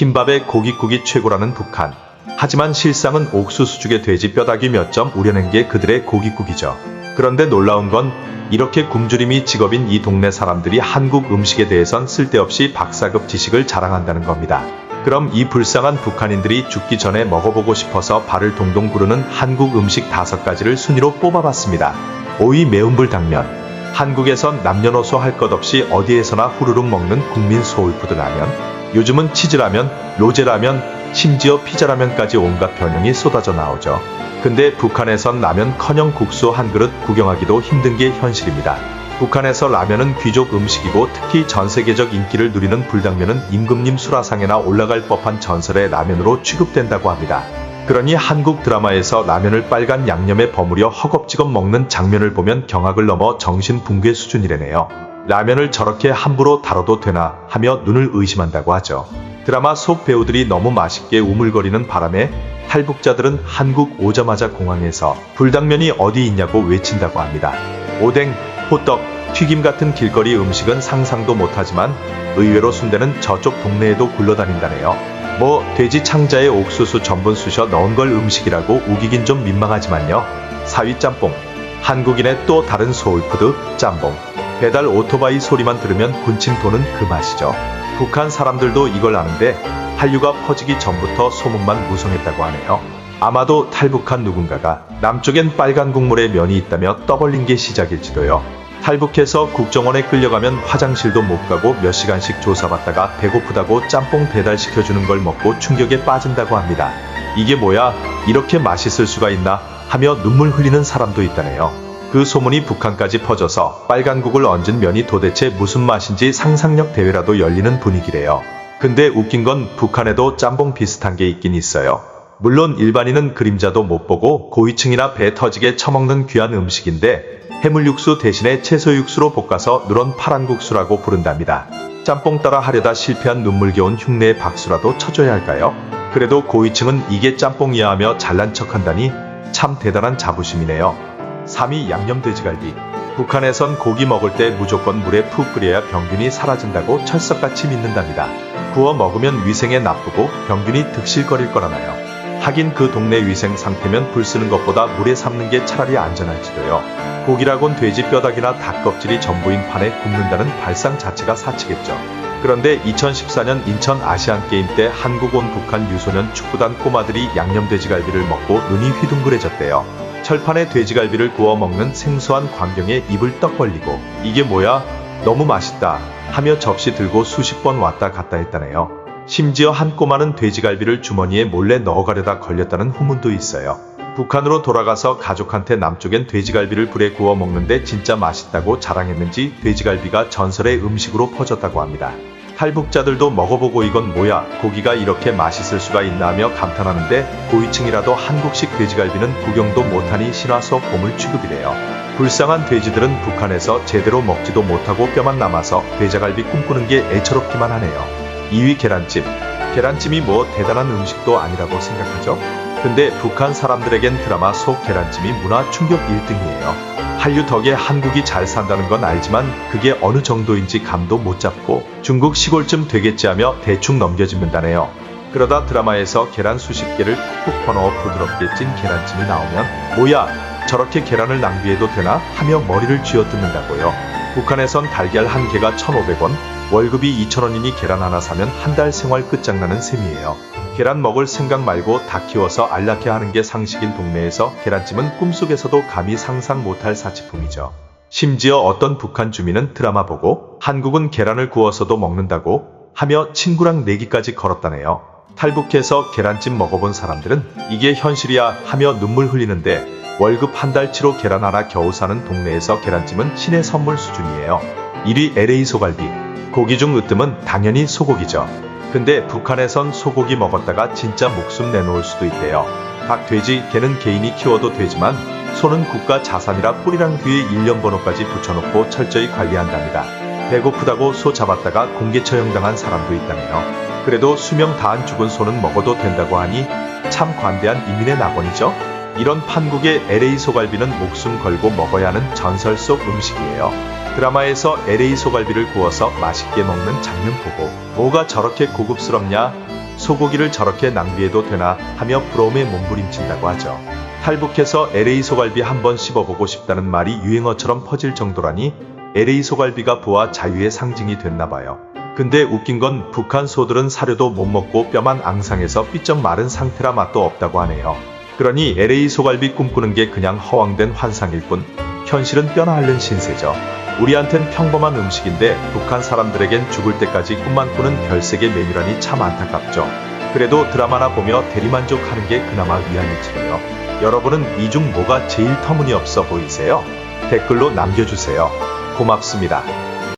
흰밥에 고깃국이 최고라는 북한. 하지만 실상은 옥수수죽에 돼지 뼈다귀 몇 점 우려낸 게 그들의 고깃국이죠. 그런데 놀라운 건 이렇게 굶주림이 직업인 이 동네 사람들이 한국 음식에 대해선 쓸데없이 박사급 지식을 자랑한다는 겁니다. 그럼 이 불쌍한 북한인들이 죽기 전에 먹어보고 싶어서 발을 동동 구르는 한국 음식 5가지를 순위로 뽑아봤습니다. 5위 매운불 당면. 한국에선 남녀노소 할 것 없이 어디에서나 후루룩 먹는 국민 소울푸드 라면. 요즘은 치즈라면, 로제라면, 심지어 피자라면까지 온갖 변형이 쏟아져 나오죠. 근데 북한에선 라면커녕 국수 한 그릇 구경하기도 힘든 게 현실입니다. 북한에서 라면은 귀족 음식이고 특히 전세계적 인기를 누리는 불당면은 임금님 수라상에나 올라갈 법한 전설의 라면으로 취급된다고 합니다. 그러니 한국 드라마에서 라면을 빨간 양념에 버무려 허겁지겁 먹는 장면을 보면 경악을 넘어 정신 붕괴 수준이래네요. 라면을 저렇게 함부로 다뤄도 되나 하며 눈을 의심한다고 하죠. 드라마 속 배우들이 너무 맛있게 우물거리는 바람에 탈북자들은 한국 오자마자 공항에서 불당면이 어디 있냐고 외친다고 합니다. 오뎅, 호떡, 튀김 같은 길거리 음식은 상상도 못하지만 의외로 순대는 저쪽 동네에도 굴러다닌다네요. 뭐 돼지 창자에 옥수수 전분 쑤셔 넣은 걸 음식이라고 우기긴 좀 민망하지만요. 4위 짬뽕. 한국인의 또 다른 소울푸드 짬뽕. 배달 오토바이 소리만 들으면 군침 도는 그 맛이죠. 북한 사람들도 이걸 아는데 한류가 퍼지기 전부터 소문만 무성했다고 하네요. 아마도 탈북한 누군가가 남쪽엔 빨간 국물에 면이 있다며 떠벌린 게 시작일지도요. 탈북해서 국정원에 끌려가면 화장실도 못 가고 몇 시간씩 조사받다가 배고프다고 짬뽕 배달시켜주는 걸 먹고 충격에 빠진다고 합니다. 이게 뭐야? 이렇게 맛있을 수가 있나? 하며 눈물 흘리는 사람도 있다네요. 그 소문이 북한까지 퍼져서 빨간국을 얹은 면이 도대체 무슨 맛인지 상상력 대회라도 열리는 분위기래요. 근데 웃긴 건 북한에도 짬뽕 비슷한 게 있긴 있어요. 물론 일반인은 그림자도 못 보고 고위층이나 배 터지게 처먹는 귀한 음식인데 해물육수 대신에 채소육수로 볶아서 누런 파란국수라고 부른답니다. 짬뽕 따라 하려다 실패한 눈물겨운 흉내의 박수라도 쳐줘야 할까요? 그래도 고위층은 이게 짬뽕이야 하며 잘난 척한다니 참 대단한 자부심이네요. 3위 양념돼지갈비. 북한에선 고기 먹을 때 무조건 물에 푹 끓여야 병균이 사라진다고 철석같이 믿는답니다. 구워 먹으면 위생에 나쁘고 병균이 득실거릴 거라나요. 하긴 그 동네 위생 상태면 불 쓰는 것보다 물에 삶는 게 차라리 안전할지도요. 고기라곤 돼지 뼈다귀나 닭 껍질이 전부인 판에 굽는다는 발상 자체가 사치겠죠. 그런데 2014년 인천 아시안게임 때 한국 온 북한 유소년 축구단 꼬마들이 양념돼지갈비를 먹고 눈이 휘둥그레졌대요. 철판에 돼지갈비를 구워 먹는 생소한 광경에 입을 떡 벌리고 이게 뭐야? 너무 맛있다 하며 접시 들고 수십 번 왔다 갔다 했다네요. 심지어 한 꼬마는 돼지갈비를 주머니에 몰래 넣어가려다 걸렸다는 후문도 있어요. 북한으로 돌아가서 가족한테 남쪽엔 돼지갈비를 불에 구워 먹는데 진짜 맛있다고 자랑했는지 돼지갈비가 전설의 음식으로 퍼졌다고 합니다. 탈북자들도 먹어보고 이건 뭐야, 고기가 이렇게 맛있을 수가 있나 하며 감탄하는데 고위층이라도 한국식 돼지갈비는 구경도 못하니 신화 속 보물 취급이래요. 불쌍한 돼지들은 북한에서 제대로 먹지도 못하고 뼈만 남아서 돼지갈비 꿈꾸는 게 애처롭기만 하네요. 2위 계란찜. 계란찜이 뭐 대단한 음식도 아니라고 생각하죠? 근데 북한 사람들에겐 드라마 속 계란찜이 문화 충격 1등이에요. 한류 덕에 한국이 잘 산다는 건 알지만 그게 어느 정도인지 감도 못 잡고 중국 시골쯤 되겠지 하며 대충 넘겨짚는다네요. 그러다 드라마에서 계란 수십 개를 푹푹 퍼넣어 부드럽게 찐 계란찜이 나오면 뭐야, 저렇게 계란을 낭비해도 되나? 하며 머리를 쥐어뜯는다고요. 북한에선 달걀 한 개가 1,500원, 월급이 2,000원이니 계란 하나 사면 한 달 생활 끝장나는 셈이에요. 계란 먹을 생각 말고 닭 키워서 알낳게 하는 게 상식인 동네에서 계란찜은 꿈속에서도 감히 상상 못할 사치품이죠. 심지어 어떤 북한 주민은 드라마 보고 한국은 계란을 구워서도 먹는다고 하며 친구랑 내기까지 걸었다네요. 탈북해서 계란찜 먹어본 사람들은 이게 현실이야 하며 눈물 흘리는데 월급 한 달치로 계란 하나 겨우 사는 동네에서 계란찜은 신의 선물 수준이에요. 1위 LA 소갈비. 고기 중 으뜸은 당연히 소고기죠. 근데 북한에선 소고기 먹었다가 진짜 목숨 내놓을 수도 있대요. 닭, 돼지, 개는 개인이 키워도 되지만 소는 국가 자산이라 뿌리랑 뒤에 일련 번호까지 붙여놓고 철저히 관리한답니다. 배고프다고 소 잡았다가 공개 처형당한 사람도 있다네요. 그래도 수명 다한 죽은 소는 먹어도 된다고 하니 참 관대한 인민의 낙원이죠. 이런 판국의 LA 소갈비는 목숨 걸고 먹어야 하는 전설 속 음식이에요. 드라마에서 LA 소갈비를 구워서 맛있게 먹는 장면 보고 뭐가 저렇게 고급스럽냐? 소고기를 저렇게 낭비해도 되나 하며 부러움에 몸부림친다고 하죠. 탈북해서 LA 소갈비 한번 씹어보고 싶다는 말이 유행어처럼 퍼질 정도라니 LA 소갈비가 부와 자유의 상징이 됐나봐요. 근데 웃긴 건 북한 소들은 사료도 못 먹고 뼈만 앙상해서 삐쩍 마른 상태라 맛도 없다고 하네요. 그러니 LA 소갈비 꿈꾸는 게 그냥 허황된 환상일 뿐 현실은 뼈나 앓는 신세죠. 우리한텐 평범한 음식인데 북한 사람들에겐 죽을 때까지 꿈만 꾸는 별세계 메뉴라니 참 안타깝죠. 그래도 드라마나 보며 대리만족하는 게 그나마 위안일지도요. 여러분은 이 중 뭐가 제일 터무니없어 보이세요? 댓글로 남겨주세요. 고맙습니다.